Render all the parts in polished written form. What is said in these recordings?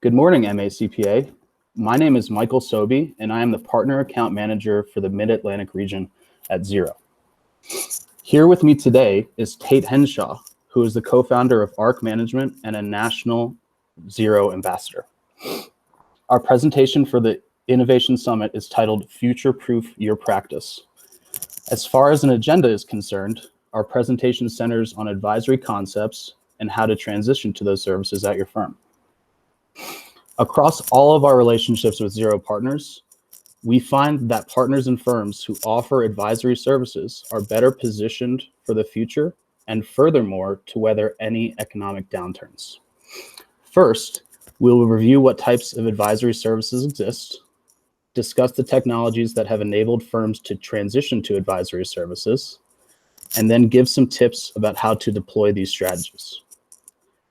Good morning, MACPA. My name is Michael Sobey, and I am the Partner Account Manager for the Mid-Atlantic region at Xero. Here with me today is Tate Henshaw, who is the co-founder of ARC Management and a national Xero ambassador. Our presentation for the Innovation Summit is titled Future Proof Your Practice. As far as an agenda is concerned, our presentation centers on advisory concepts and how to transition to those services at your firm. Across all of our relationships with Xero partners, we find that partners and firms who offer advisory services are better positioned for the future and furthermore to weather any economic downturns. First, we will review what types of advisory services exist, discuss the technologies that have enabled firms to transition to advisory services, and then give some tips about how to deploy these strategies.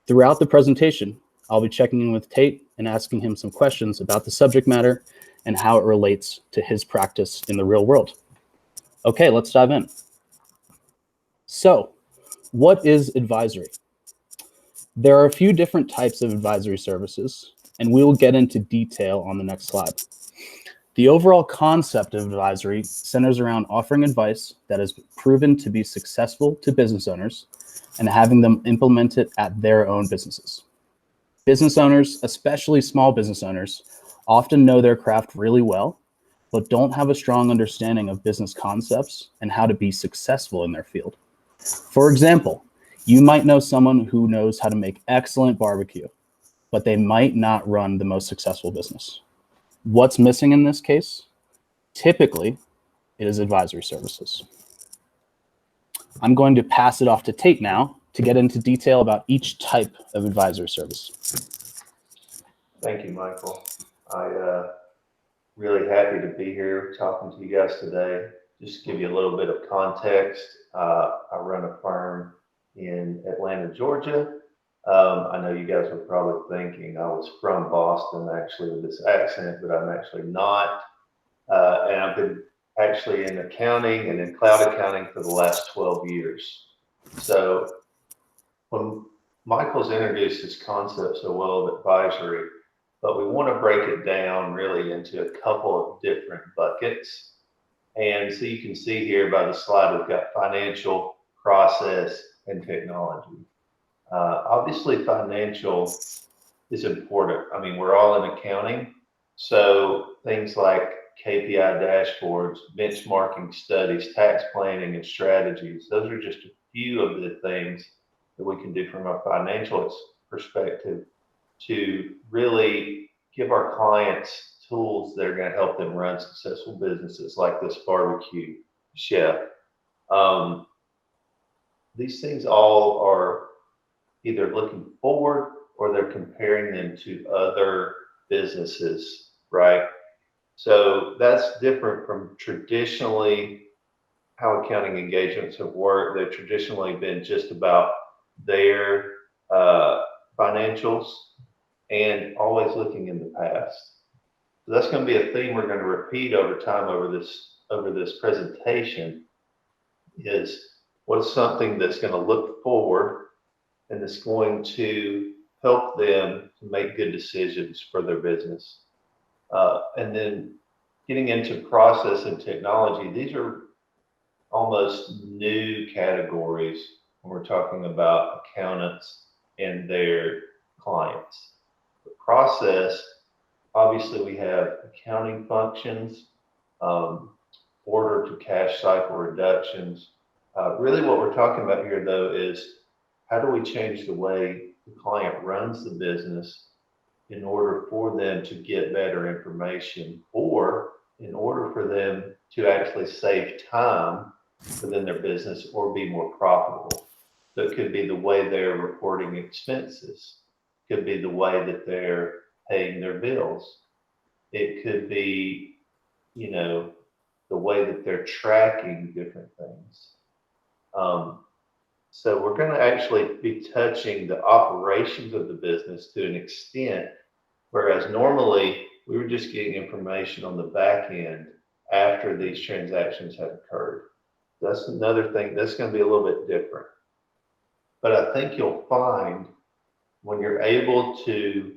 Throughout the presentation, I'll be checking in with Tate and asking him some questions about the subject matter and how it relates to his practice in the real world. Okay, let's dive in. So, what is advisory? There are a few different types of advisory services, and we will get into detail on the next slide. The overall concept of advisory centers around offering advice that has proven to be successful to business owners and having them implement it at their own businesses. Business owners, especially small business owners, often know their craft really well, but don't have a strong understanding of business concepts and how to be successful in their field. For example, you might know someone who knows how to make excellent barbecue, but they might not run the most successful business. What's missing in this case? Typically, it is advisory services. I'm going to pass it off to Tate now to get into detail about each type of advisory service. Thank you, Michael. I really happy to be here talking to you guys today. Just to give you a little bit of context, I run a firm in Atlanta, Georgia. I know you guys are probably thinking I was from Boston, actually, with this accent, but I'm actually not. And I've been actually in accounting and in cloud accounting for the last 12 years. So when Michael's introduced this concept so well of advisory, but we want to break it down really into a couple of different buckets. And so you can see here by the slide, we've got financial, process, and technology. Obviously, financial is important. I mean, we're all in accounting, so things like KPI dashboards, benchmarking studies, tax planning, and strategies, those are just a few of the things that we can do from a financial perspective to really give our clients tools that are going to help them run successful businesses like this barbecue chef. These things all are either looking forward or they're comparing them to other businesses, right? So that's different from traditionally how accounting engagements have worked. They've traditionally been just about their financials and always looking in the past. So that's going to be a theme we're going to repeat over time over this presentation is what's something that's going to look forward and it's going to help them to make good decisions for their business. And then getting into process and technology, these are almost new categories when we're talking about accountants and their clients. The process, obviously we have accounting functions, order to cash cycle reductions. Really what we're talking about here though is how do we change the way the client runs the business in order for them to get better information or in order for them to actually save time within their business or be more profitable. So it could be the way they're reporting expenses, could be the way that they're paying their bills. It could be, the way that they're tracking different things. So we're going to actually be touching the operations of the business to an extent, whereas normally we were just getting information on the back end after these transactions had occurred. That's another thing that's going to be a little bit different. But I think you'll find when you're able to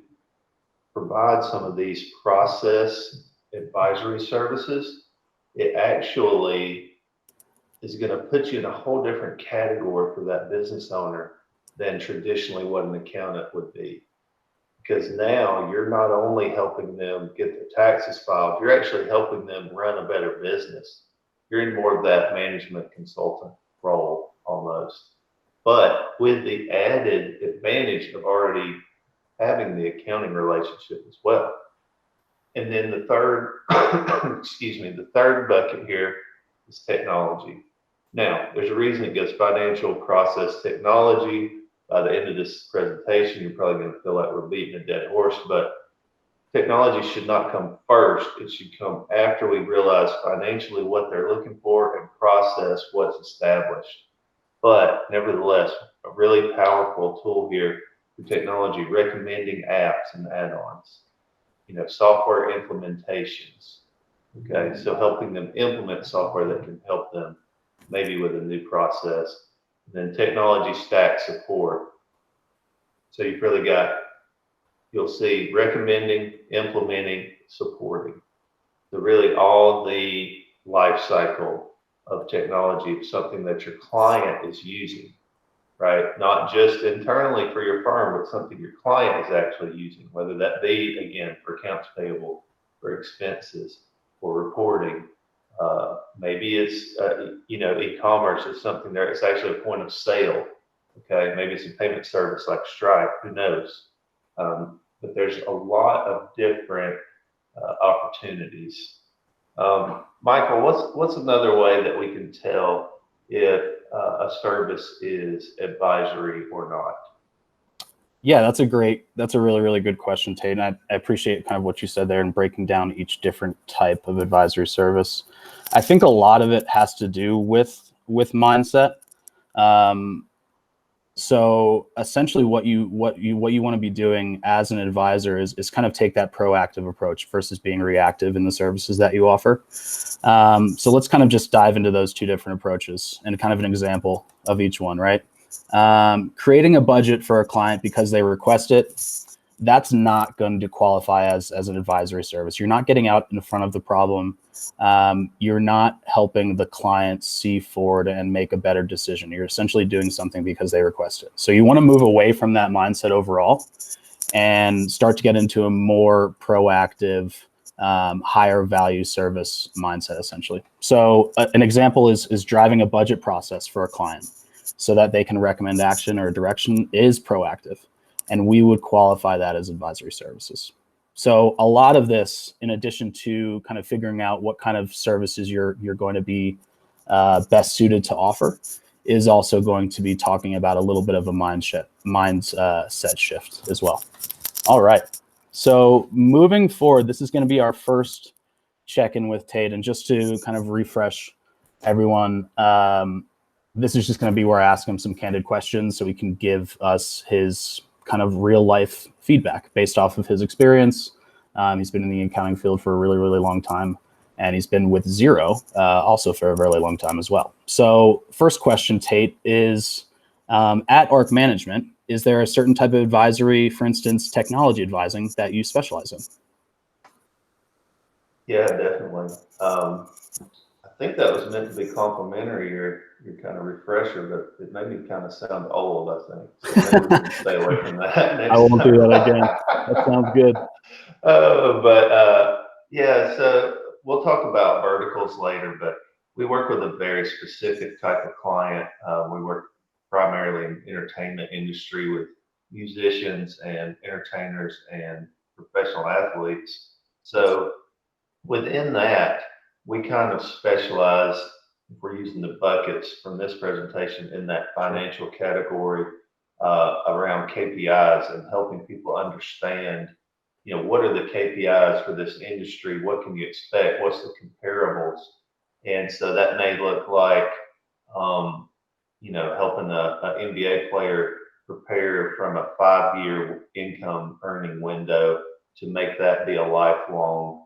provide some of these process advisory services, it actually is going to put you in a whole different category for that business owner than traditionally what an accountant would be. Because now you're not only helping them get their taxes filed, you're actually helping them run a better business. You're in more of that management consultant role almost, but with the added advantage of already having the accounting relationship as well. And then the third, excuse me, the third bucket here is technology. Now, there's a reason it goes financial process technology. By the end of this presentation, you're probably going to feel like we're beating a dead horse, but technology should not come first. It should come after we realize financially what they're looking for and process what's established. But nevertheless, a really powerful tool here for technology, recommending apps and add-ons, software implementations. Okay, so helping them implement software that can help them maybe with a new process. Then technology stack support. So you've really got, you'll see recommending, implementing, supporting. So really all the life cycle of technology of something that your client is using, right? Not just internally for your firm, but something your client is actually using, whether that be, again, for accounts payable, for expenses, for reporting. Maybe it's, e-commerce is something there. It's actually a point of sale. Okay, maybe it's a payment service like Stripe, who knows? But there's a lot of different opportunities. Michael, what's another way that we can tell if a service is advisory or not? Yeah, that's a really, really good question, Tate. And I appreciate kind of what you said there and breaking down each different type of advisory service. I think a lot of it has to do with mindset. So essentially what you want to be doing as an advisor is kind of take that proactive approach versus being reactive in the services that you offer. So let's kind of just dive into those two different approaches and kind of an example of each one, right? Creating a budget for a client because they request it, that's not going to qualify as an advisory service. You're not getting out in front of the problem. You're not helping the client see forward and make a better decision. You're essentially doing something because they request it. So you want to move away from that mindset overall and start to get into a more proactive, higher value service mindset, essentially. So an example is driving a budget process for a client so that they can recommend action or direction is proactive. And we would qualify that as advisory services. So a lot of this, in addition to kind of figuring out what kind of services you're going to be best suited to offer, is also going to be talking about a little bit of a mindset shift as well. All right. So moving forward, this is going to be our first check-in with Tate. And just to kind of refresh everyone, this is just going to be where I ask him some candid questions so he can give us his kind of real life feedback based off of his experience. He's been in the accounting field for a really, really long time, and he's been with Xero also for a really long time as well. So first question, Tate, is at ARC Management, is there a certain type of advisory, for instance, technology advising, that you specialize in? Yeah, definitely. I think that was meant to be complimentary, your kind of refresher, but it made me kind of sound old, I think. So maybe we can stay away from that next I won't time. do that again. That sounds good. Yeah, so we'll talk about verticals later, but we work with a very specific type of client. We work primarily in entertainment industry with musicians and entertainers and professional athletes. So within that, we kind of specialize, if we're using the buckets from this presentation, in that financial category around KPIs and helping people understand, what are the KPIs for this industry? What can you expect? What's the comparables? And so that may look like, helping a NBA player prepare from a 5-year income earning window to make that be a lifelong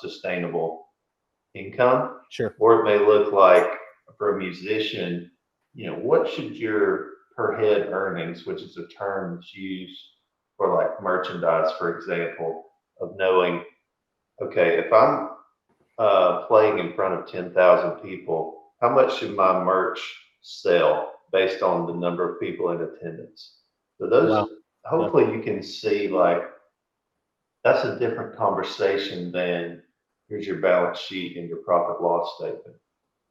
sustainable income. Sure. Or it may look like for a musician, what should your per head earnings, which is a term that's used for like merchandise, for example, of knowing, okay, if I'm playing in front of 10,000 people, how much should my merch sell based on the number of people in attendance? So Wow. those, Yeah. hopefully you can see like that's a different conversation than here's your balance sheet and your profit loss statement.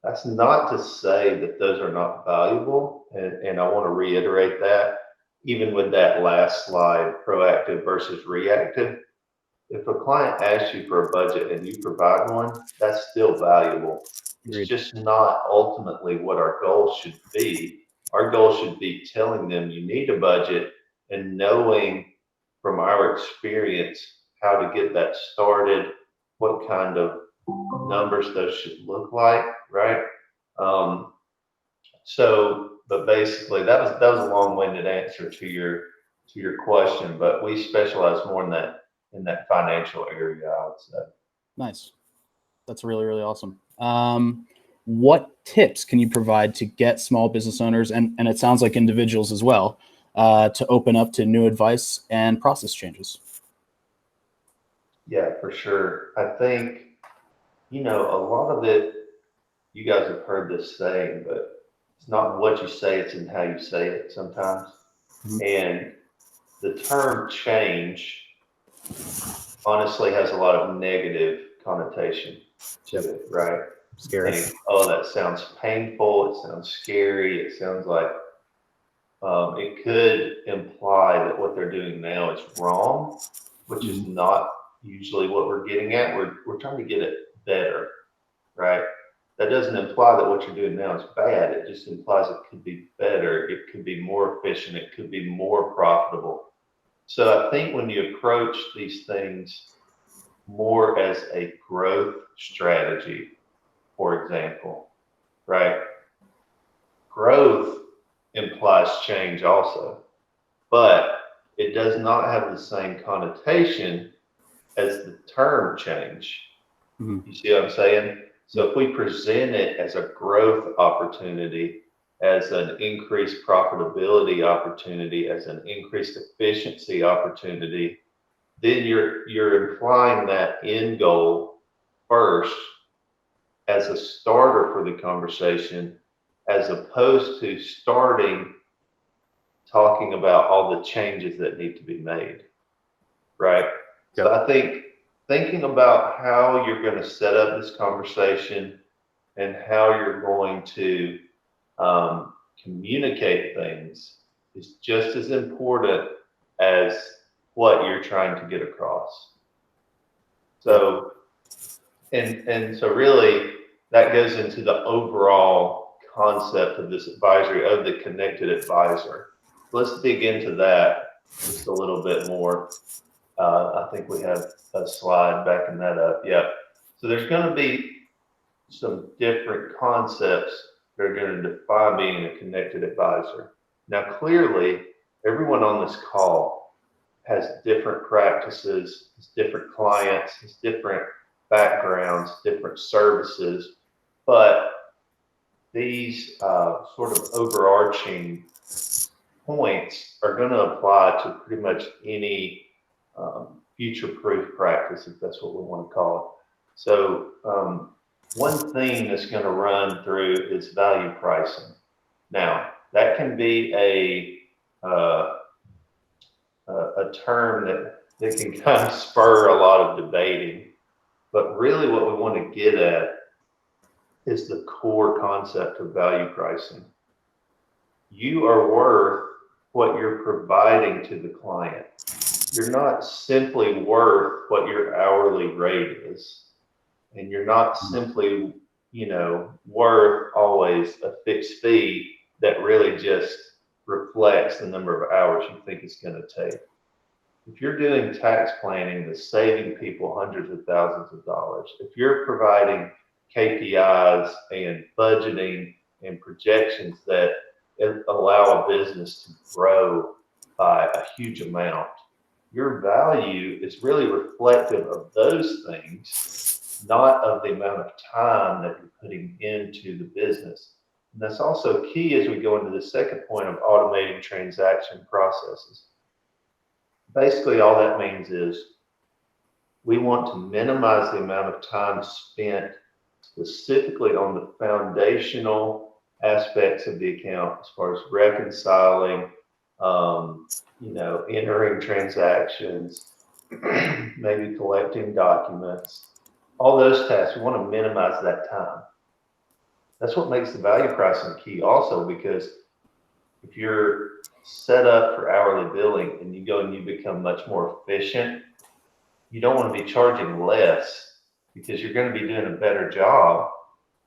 That's not to say that those are not valuable. And I want to reiterate that even with that last slide, proactive versus reactive. If a client asks you for a budget and you provide one, that's still valuable. It's Agreed. just not ultimately what our goal should be. Our goal should be telling them you need a budget and knowing from our experience how to get that started, what kind of numbers those should look like, right? Um, but basically, that was a long-winded answer to your question, but we specialize more in that financial area, I would say. Nice. That's really, really awesome. What tips can you provide to get small business owners, and it sounds like individuals as well, to open up to new advice and process changes? Yeah, for sure. I think, a lot of it, you guys have heard this saying, but it's not what you say, it's in how you say it sometimes. Mhm. And the term change honestly has a lot of negative connotation to Yep. it, right? You Scary. think, oh, that sounds painful, it sounds scary, it sounds like it could imply that what they're doing now is wrong, which is Mhm. not usually what we're getting at. We're trying to get it better, right? That doesn't imply that what you're doing now is bad. It just implies it could be better. It could be more efficient. It could be more profitable. So I think when you approach these things more as a growth strategy, for example, right? Growth implies change also, but it does not have the same connotation as the term change. Mhm. You see what I'm saying? So Yep. if we present it as a growth opportunity, as an increased profitability opportunity, as an increased efficiency opportunity, then you're implying that end goal first as a starter for the conversation, as opposed to starting talking about all the changes that need to be made, right? So Yep. I think thinking about how you're going to set up this conversation and how you're going to communicate things is just as important as what you're trying to get across. Yep. So, and so really that goes into the overall concept of this advisory of the connected advisor. Let's dig into that just a little bit more. I think we have a slide backing that up. Yeah. So there's going to be some different concepts that are going to define being a connected advisor. Now, clearly, everyone on this call has different practices, has different clients, has different backgrounds, different services, but these sort of overarching points are going to apply to pretty much any future proof practice, if that's what we want to call it. So, one thing that's going to run through is value pricing. Now, that can be a term that can kind of spur a lot of debating, but really what we want to get at is the core concept of value pricing. You are worth what you're providing to the client. You're not simply worth what your hourly rate is. And you're not Mhm. simply, worth always a fixed fee that really just reflects the number of hours you think it's going to take. If you're doing tax planning that's saving people hundreds of thousands of dollars, if you're providing KPIs and budgeting and projections that allow a business to grow by a huge amount, your value is really reflective of those things, not of the amount of time that you're putting into the business. And that's also key as we go into the second point of automating transaction processes. basically all that means is we want to minimize the amount of time spent specifically on the foundational aspects of the account as far as reconciling, um, entering transactions, maybe collecting documents, all those tasks. We want to minimize that time. That's what makes the value pricing key also, because if you're set up for hourly billing and you go and you become much more efficient, you don't want to be charging less because you're going to be doing a better job.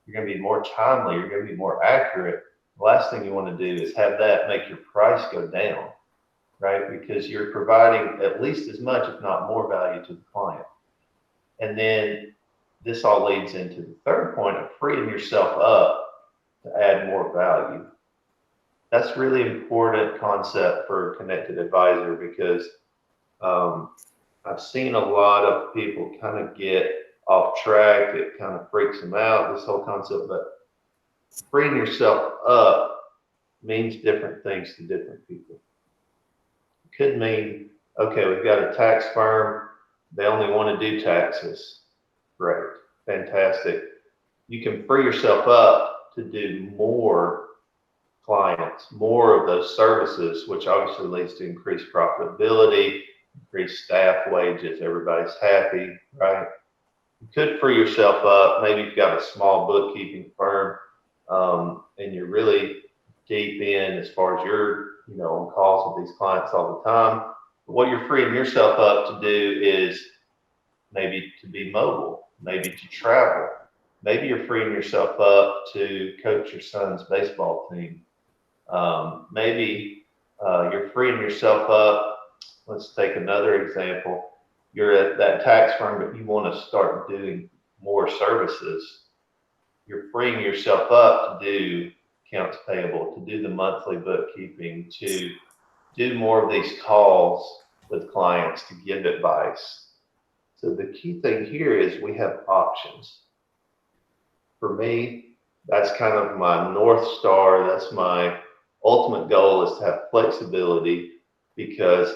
You're going to be more timely. You're going to be more accurate. The last thing you want to do is have that make your price go down, right? Because you're providing at least as much, if not more value to the client. And then this all leads into the third point of freeing yourself up to add more value. That's really important concept for Connected Advisor, because um, I've seen a lot of people kind of get off track. It kind of freaks them out, this whole concept. But freeing yourself up means different things to different people. It could mean, okay, we've got a tax firm. They only want to do taxes. Great, fantastic. You can free yourself up to do more clients, more of those services, which obviously leads to increased profitability, increased staff wages, everybody's happy, right? You could free yourself up. Maybe you've got a small bookkeeping firm, and you're really deep in as far as you're, on calls with these clients all the time. But what you're freeing yourself up to do is maybe to be mobile, maybe to travel. Maybe you're freeing yourself up to coach your son's baseball team. Maybe you're freeing yourself up. Let's take another example. You're at that tax firm, but you want to start doing more services. You're freeing yourself up to do accounts payable, to do the monthly bookkeeping, to do more of these calls with clients, to give advice. So the key thing here is we have options. For me, that's kind of my North Star. That's my ultimate goal, is to have flexibility, because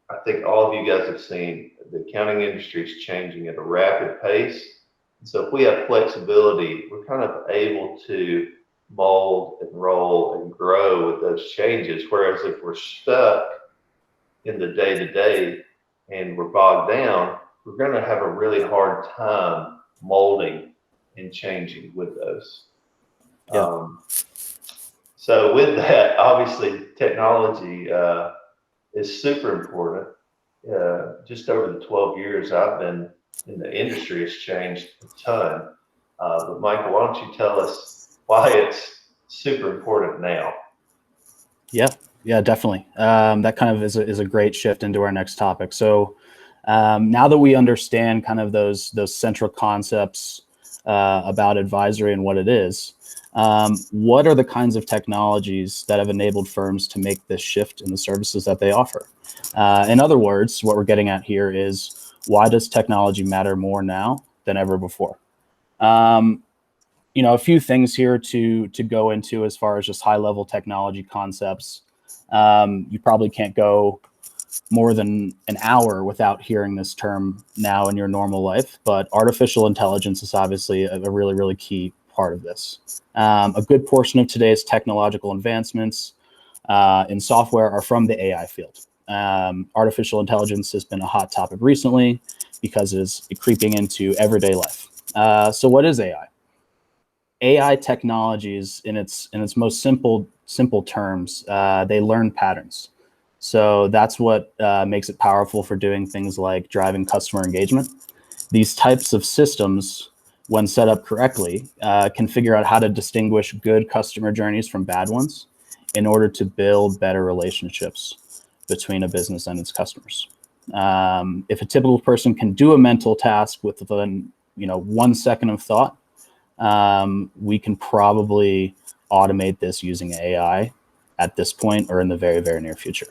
I think all of you guys have seen the accounting industry is changing at a rapid pace. And so if we have flexibility, we're kind of able to mold and roll and grow with those changes. Whereas if we're stuck in the day to day and we're bogged down, we're going to have a really hard time molding and changing with those. Yeah. So with that, obviously technology is super important. Just over the 12 years I've been in the industry, has changed a ton. But Michael, why don't you tell us why it's super important now? Yeah, definitely. That kind of is a great shift into our next topic. So now that we understand kind of those central concepts about advisory and what it is, what are the kinds of technologies that have enabled firms to make this shift in the services that they offer? In other words, what we're getting at here is, why does technology matter more now than ever before? A few things here to go into as far as just high level technology concepts. You probably can't go more than an hour without hearing this term now in your normal life, but artificial intelligence is obviously a really, really key part of this. A good portion of today's technological advancements in software are from the AI field. Artificial intelligence has been a hot topic recently because it is creeping into everyday life. So what is AI? AI technologies, in its most simple terms, they learn patterns. So that's what makes it powerful for doing things like driving customer engagement. These types of systems, when set up correctly, can figure out how to distinguish good customer journeys from bad ones in order to build better relationships between a business and its customers. If a typical person can do a mental task within 1 second of thought, we can probably automate this using AI at this point or in the very, very near future.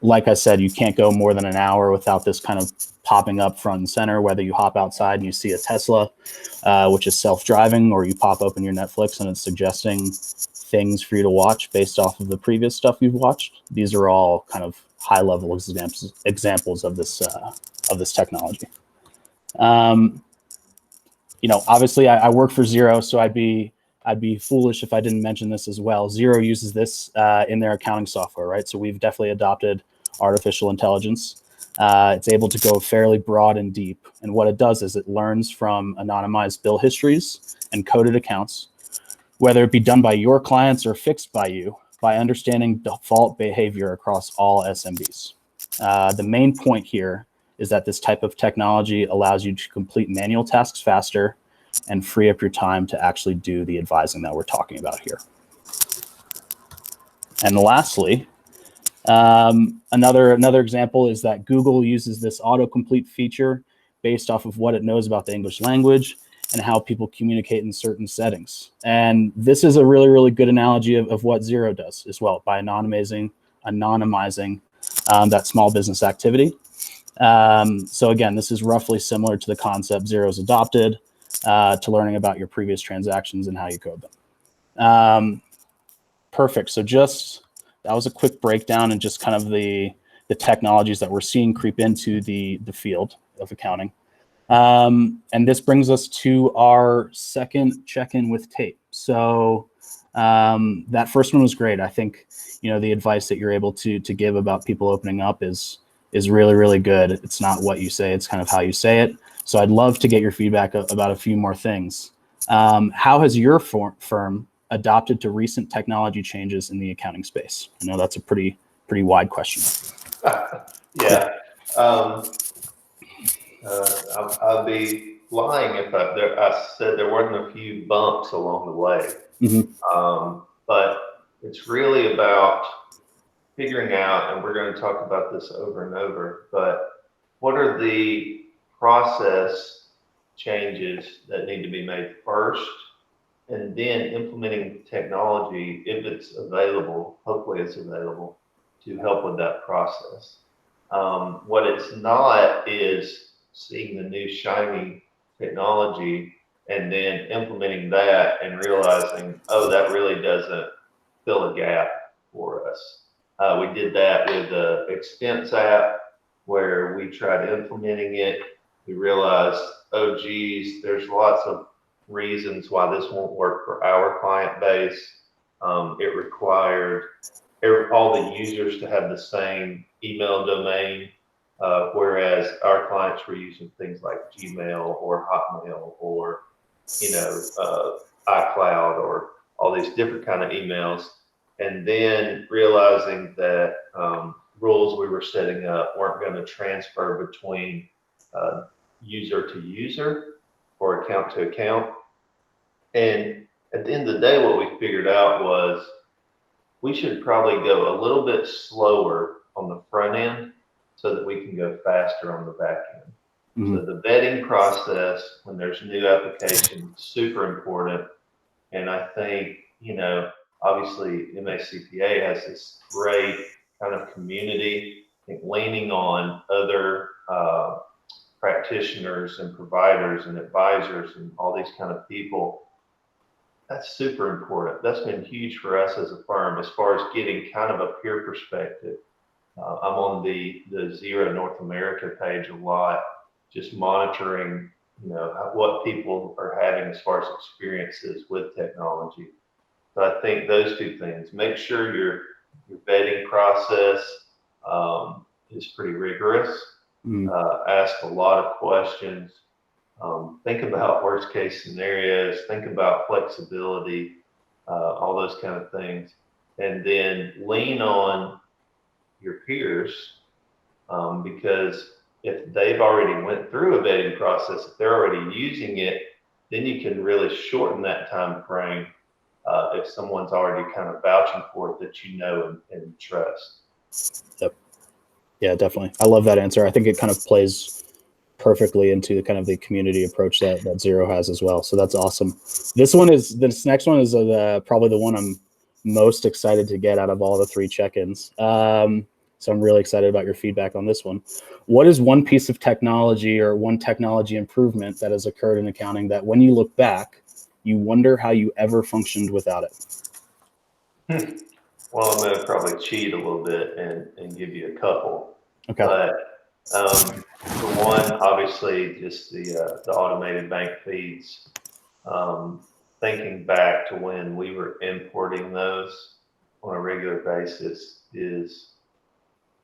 Like I said, you can't go more than an hour without this kind of popping up front and center, whether you hop outside and you see a Tesla, which is self-driving, or you pop open your Netflix and it's suggesting things for you to watch based off of the previous stuff you've watched. These are all kind of high-level examples of this technology. Obviously, I work for Xero, so I'd be foolish if I didn't mention this as well. Xero uses this in their accounting software, right? So we've definitely adopted artificial intelligence. It's able to go fairly broad and deep. And what it does is it learns from anonymized bill histories and coded accounts, whether it be done by your clients or fixed by you, by understanding default behavior across all SMBs. The main point here is that this type of technology allows you to complete manual tasks faster and free up your time to actually do the advising that we're talking about here. And lastly, another example is that Google uses this autocomplete feature based off of what it knows about the English language and how people communicate in certain settings. And this is a really, really good analogy of what Xero does as well, by anonymizing that small business activity. So again, this is roughly similar to the concept Xero's adopted to learning about your previous transactions and how you code them. Perfect. So that was a quick breakdown and just kind of the technologies that we're seeing creep into the field of accounting. And this brings us to our second check-in with Tate. So that first one was great. I think, the advice that you're able to give about people opening up is really, really good. It's not what you say, it's kind of how you say it. So I'd love to get your feedback about a few more things. How has your firm adopted to recent technology changes in the accounting space? I know that's a pretty wide question. Yeah. I'd be lying if I said there wasn't a few bumps along the way. Mm-hmm. But it's really about figuring out, and we're going to talk about this over and over, but what are the process changes that need to be made first, and then implementing technology, if it's available, hopefully it's available, to help with that process. What it's not is seeing the new shiny technology and then implementing that and realizing, oh, that really doesn't fill a gap for us. We did that with the expense app where we tried implementing it. We realized, oh, geez, there's lots of reasons why this won't work for our client base. It required all the users to have the same email domain, whereas our clients were using things like Gmail or Hotmail or iCloud or all these different kind of emails, and then realizing that rules we were setting up weren't going to transfer between user to user or account to account. And at the end of the day, what we figured out was we should probably go a little bit slower on the front end so that we can go faster on the back end. Mm-hmm. So the vetting process when there's new applications, super important. And I think, obviously MACPA has this great kind of community. I think leaning on other practitioners and providers and advisors and all these kind of people, that's super important. That's been huge for us as a firm as far as getting kind of a peer perspective. I'm on the Xero North America page a lot, just monitoring, what people are having as far as experiences with technology. So I think those two things, make sure your vetting process is pretty rigorous. Ask a lot of questions. Think about worst case scenarios, think about flexibility, all those kind of things. And then lean on your peers, because if they've already went through a vetting process, if they're already using it, then you can really shorten that time frame if someone's already kind of vouching for it that you know and trust. Yep. Yeah, definitely. I love that answer. I think it kind of plays perfectly into kind of the community approach that Xero has as well. So that's awesome. This next one is probably the one I'm most excited to get out of all the 3 check-ins. So I'm really excited about your feedback on this one. What is one piece of technology or one technology improvement that has occurred in accounting that when you look back, you wonder how you ever functioned without it? Well, I'm gonna probably cheat a little bit and give you a couple. Okay. But for one, obviously, just the automated bank feeds. Um, Thinking back to when we were importing those on a regular basis is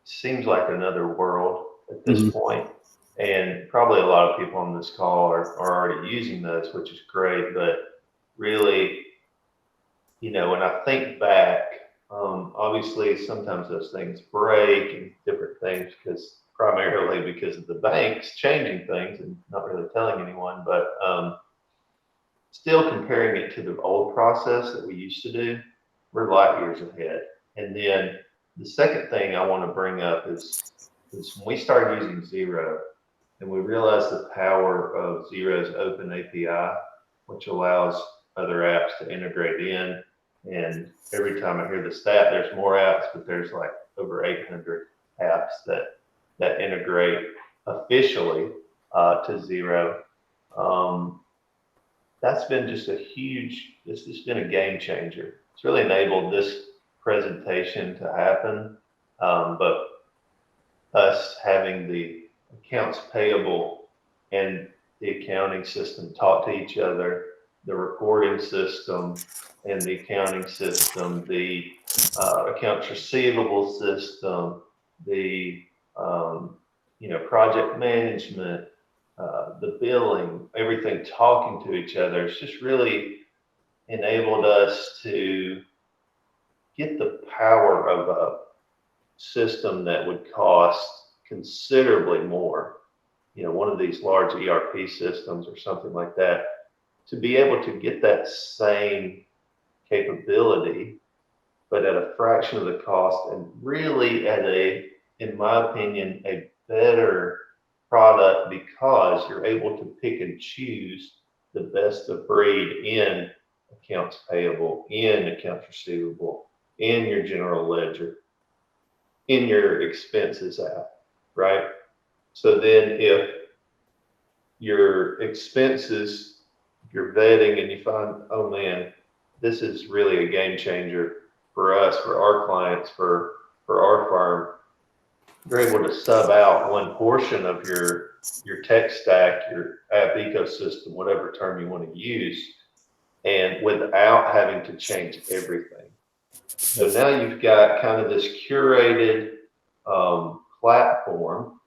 seems like another world at this Hmm. point. And probably a lot of people on this call are already using those, which is great. But really, when I think back, obviously sometimes those things break and different things because primarily because of the banks changing things and not really telling anyone. But still comparing it to the old process that we used to do, we're light years ahead. And then the second thing I want to bring up is when we started using Xero and we realized the power of Xero's open API, which allows other apps to integrate in. And every time I hear the stat, there's more apps, but there's like over 800 apps that integrate officially to Xero. Um, that's been just a huge, this has been a game changer. It's really enabled this presentation to happen. But us having the accounts payable and the accounting system talk to each other, the reporting system and the accounting system, the accounts receivable system, the project management, the billing, everything talking to each other. It's just really enabled us to get the power of a system that would cost considerably more, one of these large ERP systems or something like that, to be able to get that same capability, but at a fraction of the cost and really at in my opinion, a better product because you're able to pick and choose the best of breed in accounts payable, in accounts receivable, in your general ledger, in your expenses app, right? So then if your expenses, you're vetting and you find, oh man, this is really a game changer for us, for our clients, for our firm, you're able to sub out one portion of your tech stack, your app ecosystem, whatever term you want to use, and without having to change everything. So Yep. now you've got kind of this curated platform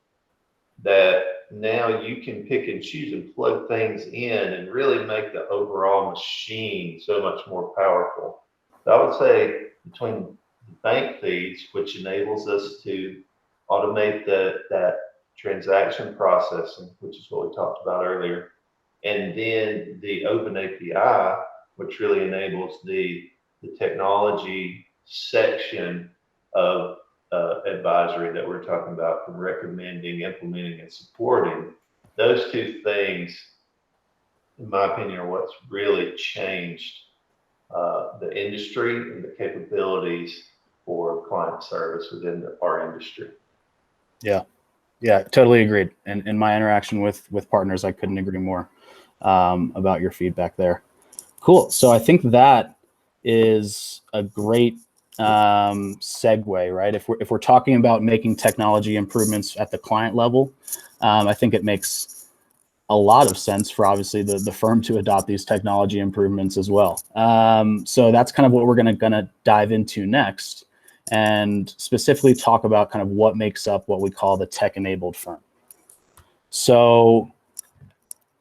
that now you can pick and choose and plug things in and really make the overall machine so much more powerful. So I would say between the bank feeds, which enables us to automate that transaction processing, which is what we talked about earlier, and then the open API, which really enables the technology section of advisory that we're talking about, from recommending, implementing, and supporting. Those two things, in my opinion, are what's really changed the industry and the capabilities for client service within our industry. Yeah. Yeah, totally agreed. And in my interaction with partners, I couldn't agree more about your feedback there. Cool. So I think that is a great segue, right? If we're talking about making technology improvements at the client level, I think it makes a lot of sense for obviously the firm to adopt these technology improvements as well. So that's kind of what we're gonna dive into next, and specifically talk about kind of what makes up what we call the tech-enabled firm. So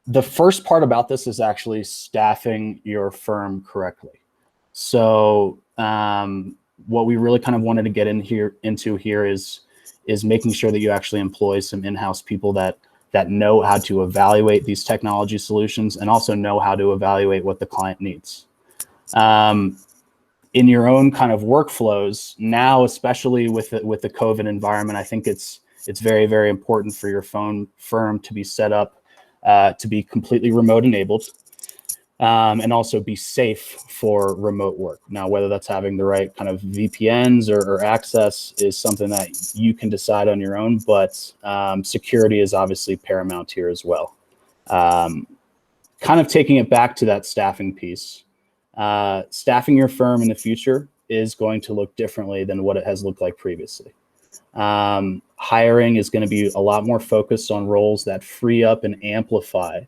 the first part about this is actually staffing your firm correctly. So what we really kind of wanted to get into here is making sure that you actually employ some in-house people that know how to evaluate these technology solutions and also know how to evaluate what the client needs. In your own kind of workflows now, especially with the COVID environment, I think it's very, very important for your firm to be set up to be completely remote enabled, and also be safe for remote work. Now, whether that's having the right kind of VPNs or access is something that you can decide on your own, but security is obviously paramount here as well. Kind of taking it back to that staffing piece, staffing your firm in the future is going to look differently than what it has looked like previously. Hiring is going to be a lot more focused on roles that free up and amplify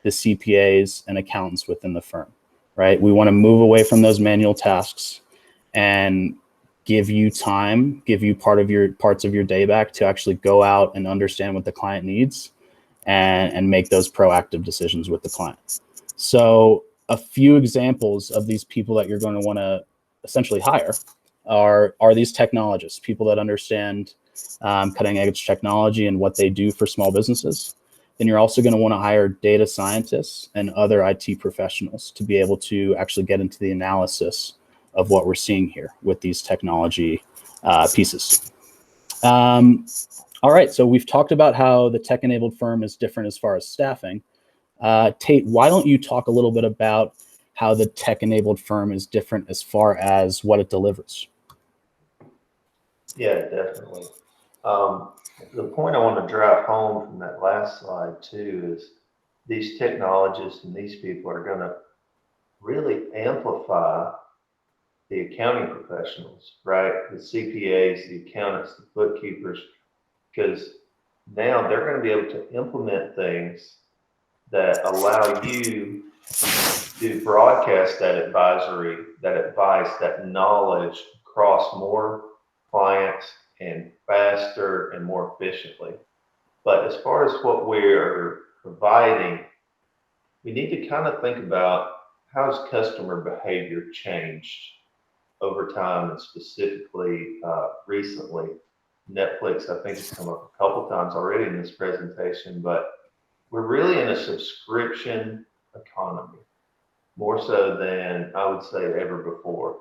the CPAs and accountants within the firm, right? We want to move away from those manual tasks and give you time, give you parts of your day back to actually go out and understand what the client needs and make those proactive decisions with the client. So a few examples of these people that you're going to want to essentially hire are these technologists, people that understand cutting edge technology and what they do for small businesses. Then you're also going to want to hire data scientists and other IT professionals to be able to actually get into the analysis of what we're seeing here with these technology pieces. All right, so we've talked about how the tech-enabled firm is different as far as staffing. Tate, why don't you talk a little bit about how the tech-enabled firm is different as far as what it delivers? Yeah, definitely. The point I want to drive home from that last slide too is these technologists and these people are going to really amplify the accounting professionals, right? The CPAs, the accountants, the bookkeepers, because now they're going to be able to implement things that allow you to broadcast that advisory, that advice, that knowledge across more clients and faster and more efficiently. But as far as what we're providing, we need to kind of think about how has customer behavior changed over time, and specifically recently. Netflix, I think, has come up a couple times already in this presentation, but we're really in a subscription economy, more so than I would say ever before.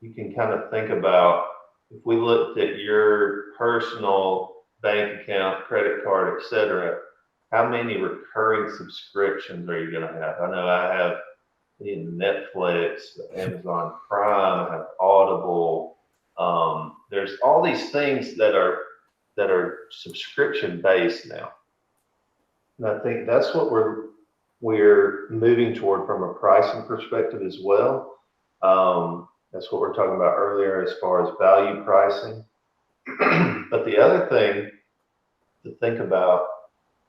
You can kind of think about if we looked at your personal bank account, credit card, etc., how many recurring subscriptions are you going to have? I know I have Netflix, Amazon Prime, I have Audible. There's all these things that are subscription based now, and I think that's what we're moving toward from a pricing perspective as well. That's what we're talking about earlier as far as value pricing. But the other thing to think about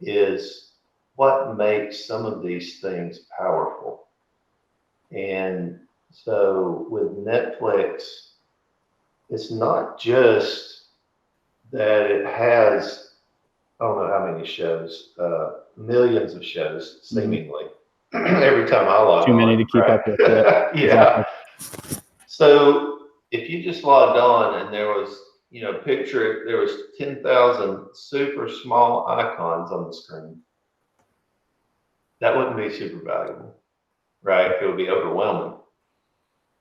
is what makes some of these things powerful. And so with Netflix, it's not just that it has, I don't know how many shows, millions of shows, seemingly, every time I log on. Too many to keep up with. Yeah. Exactly. So if you just logged on and there was, picture, there was 10,000 super small icons on the screen, that wouldn't be super valuable, right? It would be overwhelming.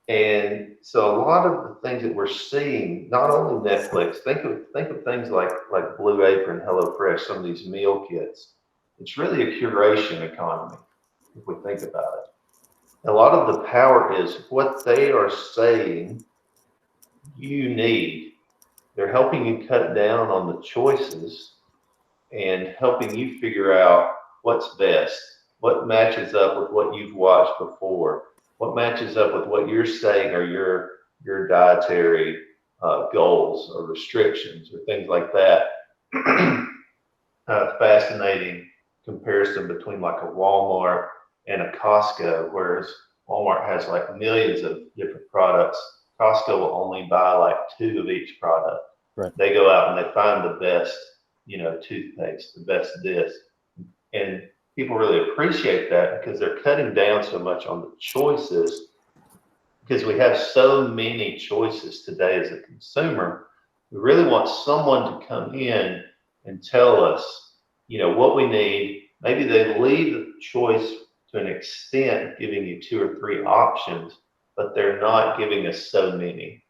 And so a lot of the things that we're seeing, not only Netflix, think of things like Blue Apron, HelloFresh, some of these meal kits. It's really a curation economy, if we think about it. A lot of the power is what they are saying you need. They're helping you cut down on the choices and helping you figure out what's best, what matches up with what you've watched before, what matches up with what you're saying are your dietary goals or restrictions or things like that. Fascinating comparison between like a Walmart and a Costco, whereas Walmart has like millions of different products. Costco will only buy like 2 of each product. Right. They go out and they find the best, toothpaste, the best this. And people really appreciate that because they're cutting down so much on the choices, because we have so many choices today as a consumer. We really want someone to come in and tell us, what we need. Maybe they leave the choice to an extent, giving you 2 or 3 options, but they're not giving us so many.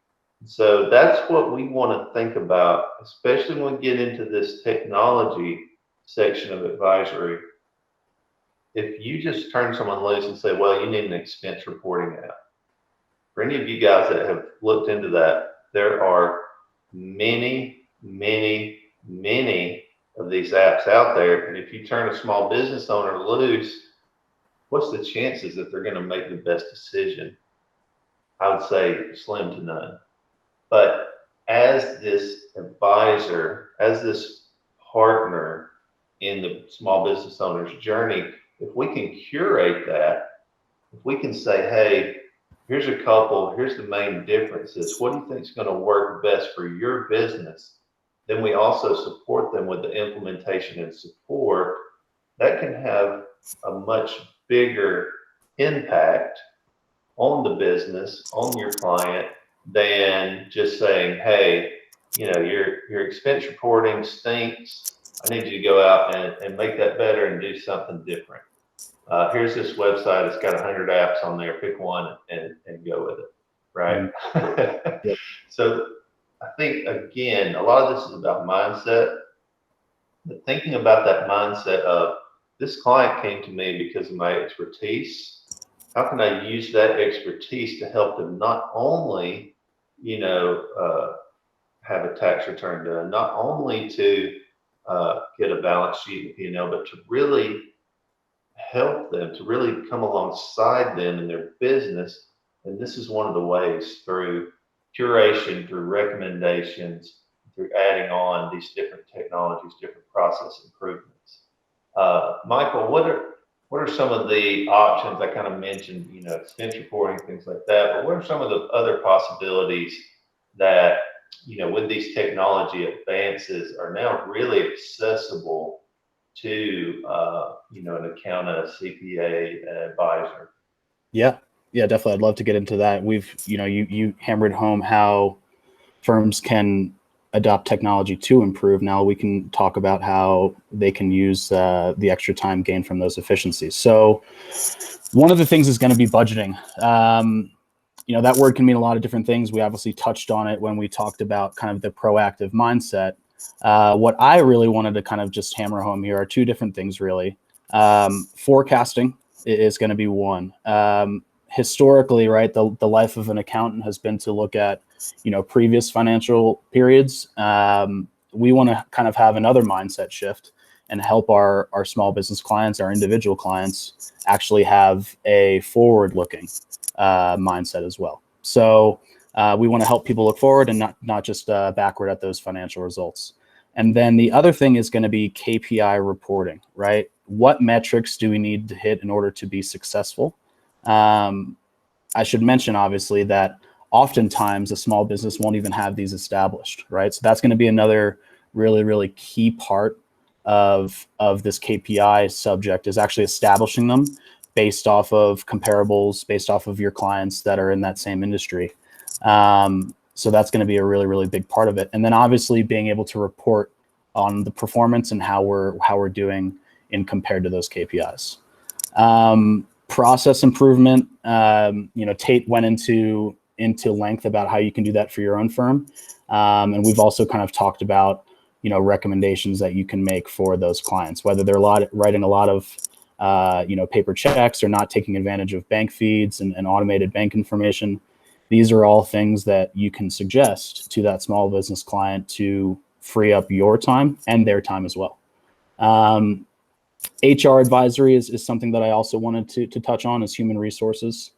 So that's what we want to think about, especially when we get into this technology section of advisory. If you just turn someone loose and say, well, you need an expense reporting app. For any of you guys that have looked into that, there are many, many, many of these apps out there. And if you turn a small business owner loose, what's the chances that they're going to make the best decision? I would say slim to none. But as this advisor, as this partner in the small business owner's journey, if we can curate that, if we can say, hey, here's a couple, here's the main differences, what do you think is going to work best for your business? Then we also support them with the implementation and support. That can have a much bigger impact on the business, on your client, than just saying, hey, your expense reporting stinks. I need you to go out and make that better and do something different. Here's this website. It's got 100 apps on there. Pick one and go with it. Right. Mhm. Yep. So I think, again, a lot of this is about mindset, but thinking about that mindset of this client came to me because of my expertise. How can I use that expertise to help them not only, you know, uh, have a tax return done, not only to get a balance sheet, but to really help them, to really come alongside them in their business. And this is one of the ways, through curation, through recommendations, through adding on these different technologies, different process improvements. Michael, what are some of the options? I kind of mentioned, expense reporting, things like that, but what are some of the other possibilities that, with these technology advances, are now really accessible to, an accountant, a CPA, an advisor? Yeah, yeah, definitely. I'd love to get into that. You hammered home how firms can adopt technology to improve. Now we can talk about how they can use the extra time gained from those efficiencies. So one of the things is going to be budgeting. That word can mean a lot of different things. We obviously touched on it when we talked about kind of the proactive mindset. What I really wanted to kind of just hammer home here are two different things, really. Forecasting is going to be one. Historically, right, the life of an accountant has been to look at, previous financial periods. We want to kind of have another mindset shift and help our small business clients, our individual clients, actually have a forward-looking mindset as well. So we want to help people look forward and not just backward at those financial results. And then the other thing is going to be KPI reporting, right? What metrics do we need to hit in order to be successful? I should mention, obviously, that oftentimes a small business won't even have these established, right? So that's going to be another really, really key part of this KPI subject, is actually establishing them based off of comparables, based off of your clients that are in that same industry. So that's going to be a really, really big part of it. And then obviously being able to report on the performance and how we're doing in compared to those KPIs. Process improvement. Tate went into length about how you can do that for your own firm. And we've also kind of talked about, recommendations that you can make for those clients, whether they're writing a lot of, paper checks or not taking advantage of bank feeds and automated bank information. These are all things that you can suggest to that small business client to free up your time and their time as well. HR advisory is something that I also wanted to touch on, as human resources.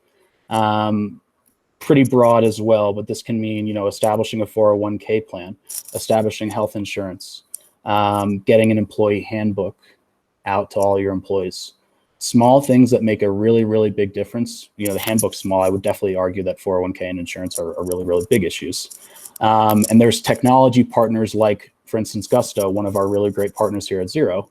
Pretty broad as well, but this can mean, establishing a 401k plan, establishing health insurance, getting an employee handbook out to all your employees. Small things that make a really, really big difference. The handbook's small. I would definitely argue that 401k and insurance are really, really big issues. And there's technology partners like, for instance, Gusto, one of our really great partners here at Xero,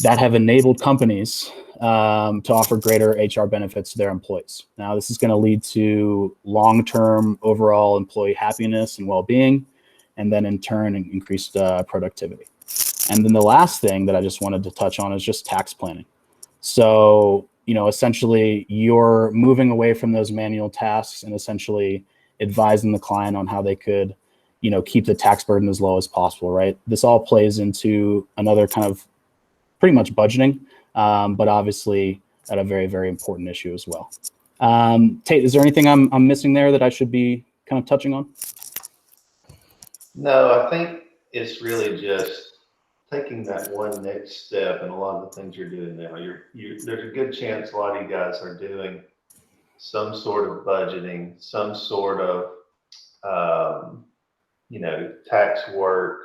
that have enabled companies to offer greater HR benefits to their employees. Now, this is going to lead to long-term overall employee happiness and well-being, and then in turn, increased productivity. And then the last thing that I just wanted to touch on is just tax planning. So, essentially, you're moving away from those manual tasks and essentially advising the client on how they could, keep the tax burden as low as possible, right? This all plays into another kind of pretty much budgeting, but obviously at a very, very important issue as well. Tate, is there anything I'm missing there that I should be kind of touching on? No, I think it's really just taking that one next step, and a lot of the things you're doing now. There's a good chance a lot of you guys are doing some sort of budgeting, some sort of, um, tax work,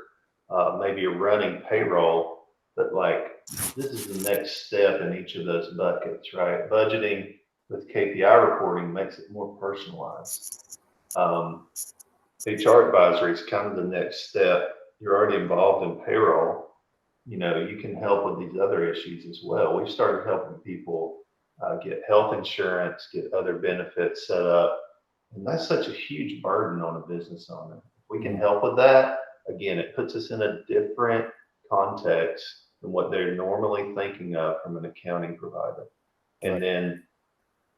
maybe you're running payroll, but like this is the next step in each of those buckets, right? Budgeting with KPI reporting makes it more personalized. Um, HR advisory is kind of the next step. You're already involved in payroll. You can help with these other issues as well. We've started helping people get health insurance, get other benefits set up. And that's such a huge burden on a business owner. If we can help with that, again, it puts us in a different context than what they're normally thinking of from an accounting provider. And Right. then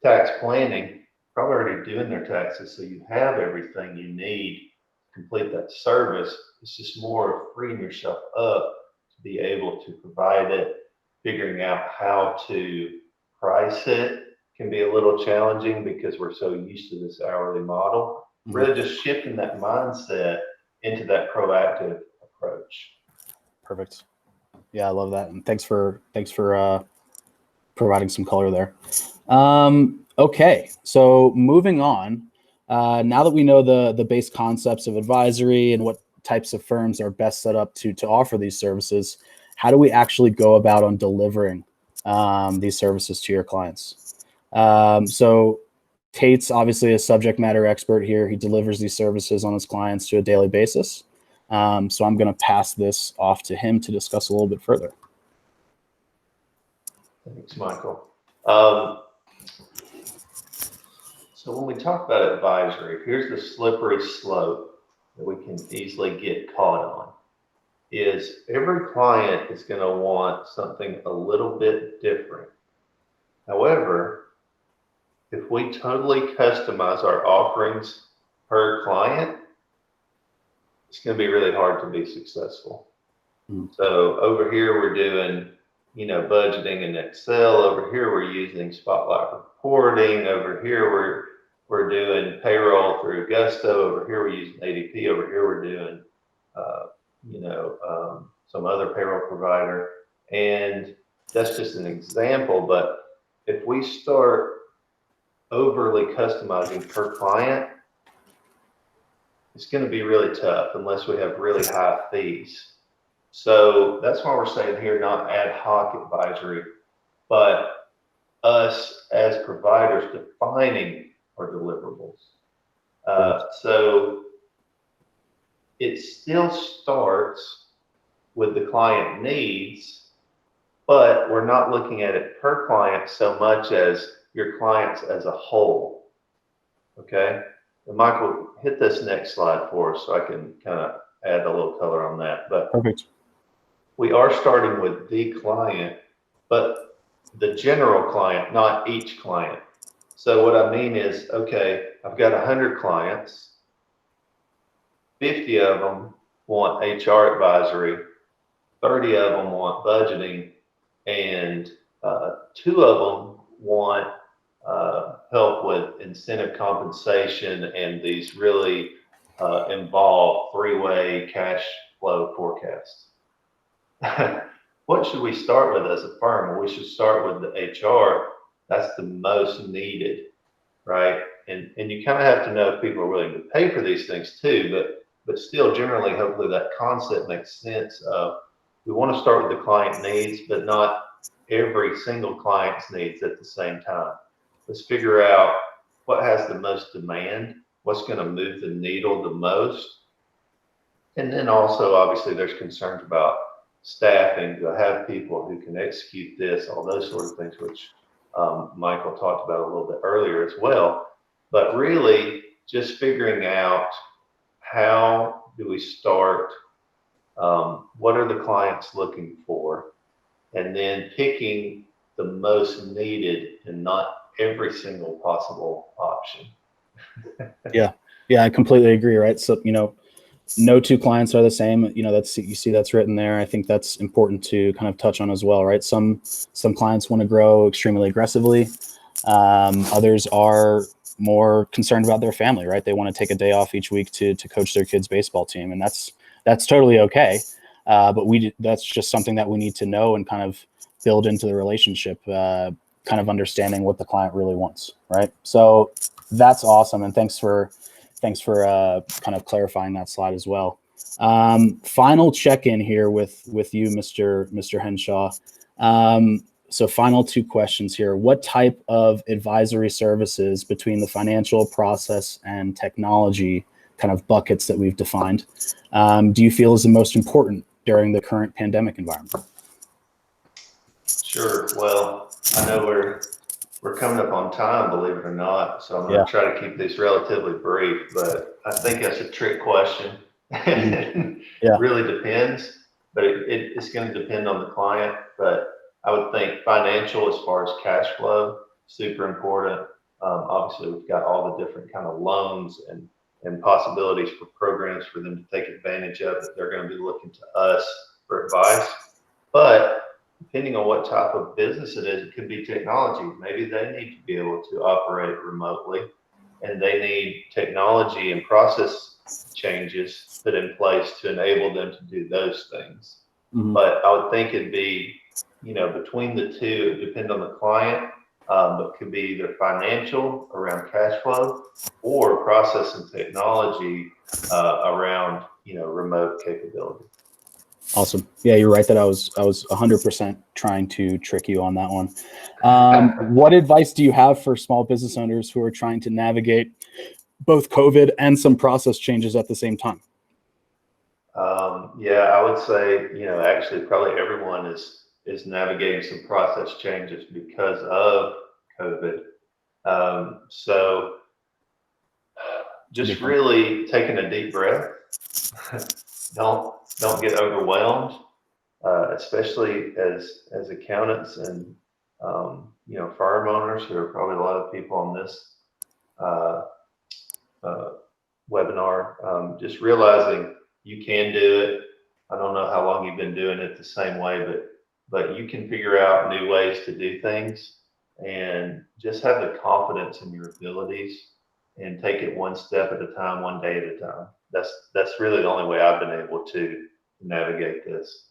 tax planning, probably already doing their taxes, so you have everything you need to complete that service. It's just more of freeing yourself up to be able to provide it. Figuring out how to price it can be a little challenging because we're so used to this hourly model. Really just shifting that mindset into that proactive approach. Perfect. Yeah, I love that, and thanks for providing some color there. Okay, so moving on. Now that we know the base concepts of advisory and what types of firms are best set up to offer these services, how do we actually go about on delivering these services to your clients? So Tate's obviously a subject matter expert here. He delivers these services on his clients to a daily basis. So I'm going to pass this off to him to discuss a little bit further. Thanks, Michael. So when we talk about advisory, here's the slippery slope that we can easily get caught on. Is every client is going to want something a little bit different. However, if we totally customize our offerings per client, it's going to be really hard to be successful. So over here, we're doing, budgeting in Excel. Over here, we're using Spotlight reporting. Over here, we're doing payroll through Gusto. Over here, we're using ADP. Over here, we're doing, some other payroll provider. And that's just an example. But if we start overly customizing per client, it's going to be really tough unless we have really high fees. So that's why we're saying here, not ad hoc advisory, but us as providers defining our deliverables. So it still starts with the client needs, but we're not looking at it per client so much as your clients as a whole. Okay? And Michael, hit this next slide for us so I can kind of add a little color on that. But perfect. We are starting with the client, but the general client, not each client. So what I mean is, okay, I've got 100 clients, 50 of them want HR advisory, 30 of them want budgeting, and 2 of them want help with incentive compensation and these really involved 3-way cash flow forecasts. What should we start with as a firm? Well, we should start with the HR. That's the most needed, right? And you kind of have to know if people are willing to pay for these things too, but still generally, hopefully that concept makes sense of we want to start with the client needs, but not every single client's needs at the same time. Let's figure out what has the most demand, what's going to move the needle the most. And then also, obviously, there's concerns about staffing, to have people who can execute this, all those sort of things, which Michael talked about a little bit earlier as well. But really, just figuring out how do we start, what are the clients looking for, and then picking the most needed and not every single possible option. Yeah, I completely agree. Right. So, no 2 clients are the same. That's, you see that's written there. I think that's important to kind of touch on as well, right? Some clients want to grow extremely aggressively. Others are more concerned about their family, right? They want to take a day off each week to coach their kids' baseball team, and that's totally okay. But that's just something that we need to know and kind of build into the relationship kind of understanding what the client really wants, right? So that's awesome, and thanks for kind of clarifying that slide as well. Final check-in here with you, Mr. Henshaw. So final two questions here. What type of advisory services between the financial, process, and technology kind of buckets that we've defined do you feel is the most important during the current pandemic environment? Sure. Well, I know we're coming up on time, believe it or not, so I'm going Yeah. to try to keep this relatively brief, but I think that's a trick question. Yeah. Really depends, but it's going to depend on the client. But I would think financial, as far as cash flow, super important. Obviously, we've got all the different kind of loans and possibilities for programs for them to take advantage of that they're going to be looking to us for advice. But depending on what type of business it is, it could be technology. Maybe they need to be able to operate remotely, and they need technology and process changes put in place to enable them to do those things. Mm-hmm. But I would think it'd be, between the two, it depends on the client, but could be either financial around cash flow or process and technology around, remote capability. Awesome. Yeah, you're right that I was 100% trying to trick you on that one. What advice do you have for small business owners who are trying to navigate both COVID and some process changes at the same time? Yeah, I would say, actually probably everyone is navigating some process changes because of COVID. So just really taking a deep breath. Don't get overwhelmed, especially as accountants and firm owners, who are probably a lot of people on this uh, uh, webinar. Just realizing you can do it. I don't know how long you've been doing it the same way, but you can figure out new ways to do things, and just have the confidence in your abilities and take it one step at a time, one day at a time. That's really the only way I've been able to navigate this.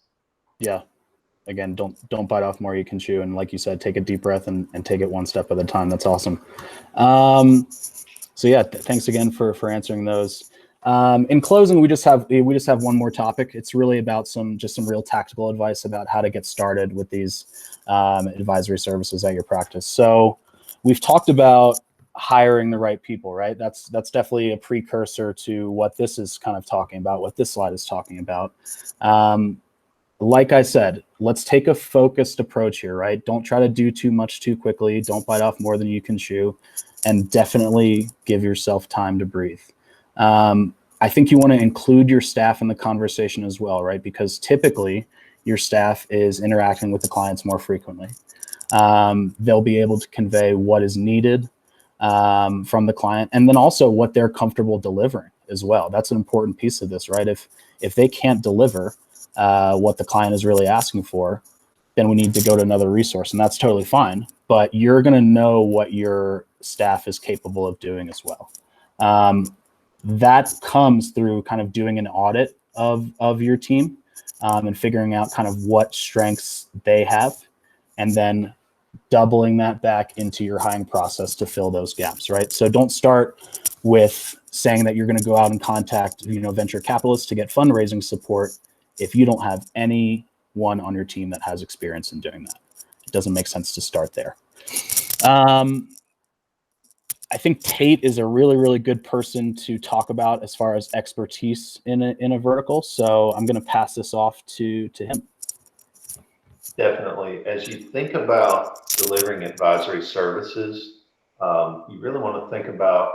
Yeah. Again, don't bite off more you can chew, and like you said, take a deep breath and take it one step at a time. That's awesome. So yeah, thanks again for answering those. In closing, we just have one more topic. It's really about some real tactical advice about how to get started with these advisory services at your practice. So we've talked about hiring the right people, right? That's definitely a precursor to what this is kind of talking about, what this slide is talking about. Like I said, let's take a focused approach here, right? Don't try to do too much too quickly. Don't bite off more than you can chew, and definitely give yourself time to breathe. I think you want to include your staff in the conversation as well, right? Because typically your staff is interacting with the clients more frequently. They'll be able to convey what is needed from the client, and then also what they're comfortable delivering as well. That's an important piece of this, right? If they can't deliver what the client is really asking for, then we need to go to another resource, and that's totally fine. But you're going to know what your staff is capable of doing as well. That comes through kind of doing an audit of your team and figuring out kind of what strengths they have, and then doubling that back into your hiring process to fill those gaps, right? So don't start with saying that you're going to go out and contact, venture capitalists to get fundraising support if you don't have anyone on your team that has experience in doing that. It doesn't make sense to start there. I think Tate is a really, really good person to talk about as far as expertise in a vertical. So I'm going to pass this off to him. Definitely. As you think about delivering advisory services, you really want to think about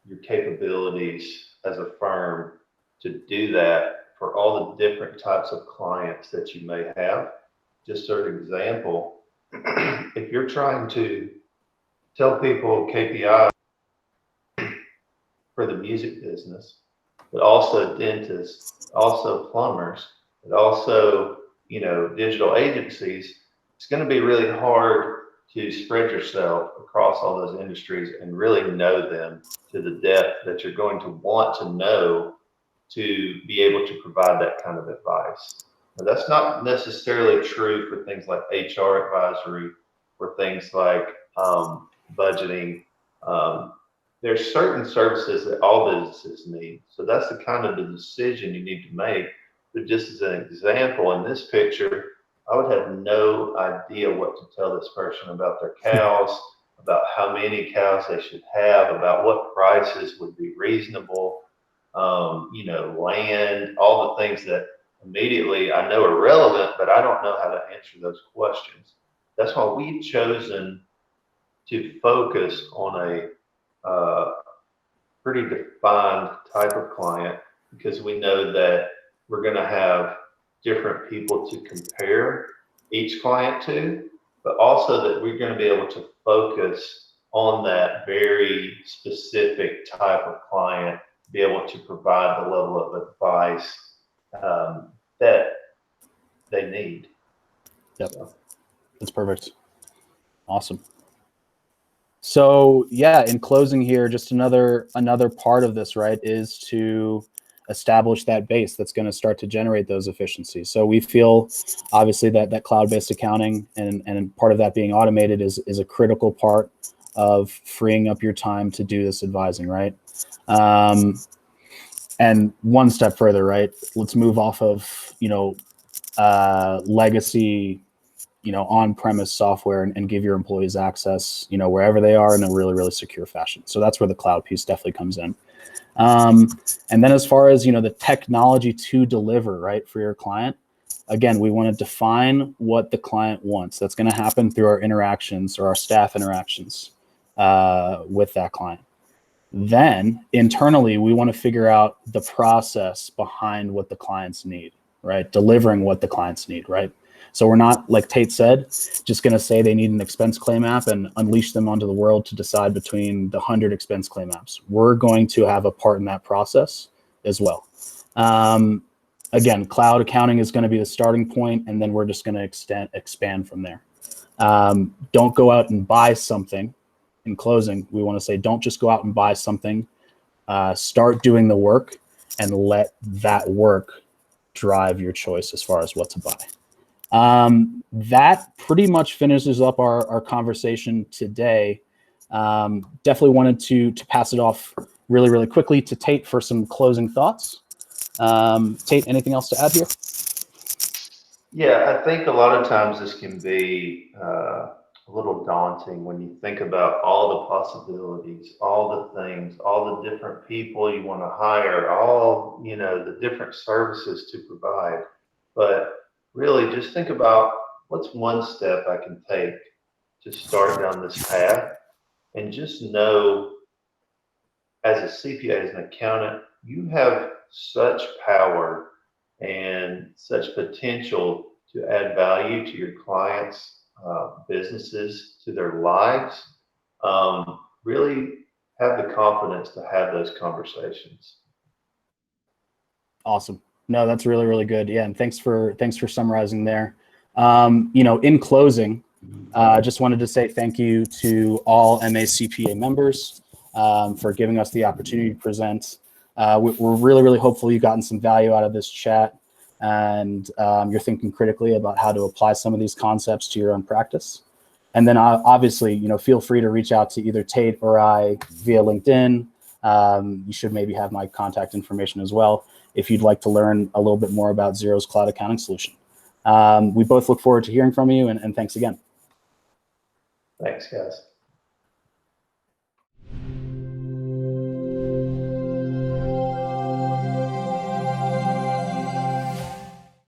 your capabilities as a firm to do that for all the different types of clients that you may have. Just as an example, if you're trying to tell people KPI for the music business, but also dentists, also plumbers, but also, digital agencies, it's going to be really hard to spread yourself across all those industries and really know them to the depth that you're going to want to know to be able to provide that kind of advice. Now, that's not necessarily true for things like HR advisory for things like budgeting. There's certain services that all businesses need. So that's the kind of the decision you need to make. But just as an example, in this picture, I would have no idea what to tell this person about their cows, about how many cows they should have, about what prices would be reasonable, land, all the things that immediately I know are relevant, but I don't know how to answer those questions. That's why we've chosen to focus on a pretty defined type of client, because we know that we're going to have different people to compare each client to, but also that we're going to be able to focus on that very specific type of client, be able to provide the level of advice that they need. Yep. So. That's perfect. Awesome. So yeah, in closing here, just another part of this, right, is to establish that base that's going to start to generate those efficiencies. So we feel obviously that cloud-based accounting and part of that being automated is a critical part of freeing up your time to do this advising, right? And one step further, right? Let's move off of, legacy, on-premise software and give your employees access, wherever they are in a really, really secure fashion. So that's where the cloud piece definitely comes in. And then as far as, the technology to deliver, right, for your client, again, we want to define what the client wants. That's going to happen through our interactions or our staff interactions with that client. Then internally, we want to figure out the process behind what the clients need, right? Delivering what the clients need, right? So we're not, like Tate said, just going to say they need an expense claim app and unleash them onto the world to decide between the 100 expense claim apps. We're going to have a part in that process as well. Again, cloud accounting is going to be the starting point, and then we're just going to expand from there. Don't go out and buy something. In closing, we want to say, don't just go out and buy something. Start doing the work and let that work drive your choice as far as what to buy. That pretty much finishes up our conversation today. Definitely wanted to pass it off really, really quickly to Tate for some closing thoughts. Tate, anything else to add here? Yeah, I think a lot of times this can be a little daunting when you think about all the possibilities, all the things, all the different people you want to hire, all, the different services to provide. But really just think about what's one step I can take to start down this path, and just know, as a CPA, as an accountant, you have such power and such potential to add value to your clients' businesses, to their lives. Really have the confidence to have those conversations. Awesome. No, that's really, really good. Yeah, and thanks for summarizing there. In closing, I just wanted to say thank you to all MACPA members for giving us the opportunity to present. We're really, really hopeful you've gotten some value out of this chat, and you're thinking critically about how to apply some of these concepts to your own practice. And then obviously, feel free to reach out to either Tate or I via LinkedIn. You should maybe have my contact information as well if you'd like to learn a little bit more about Xero's cloud accounting solution. We both look forward to hearing from you, and thanks again. Thanks, guys.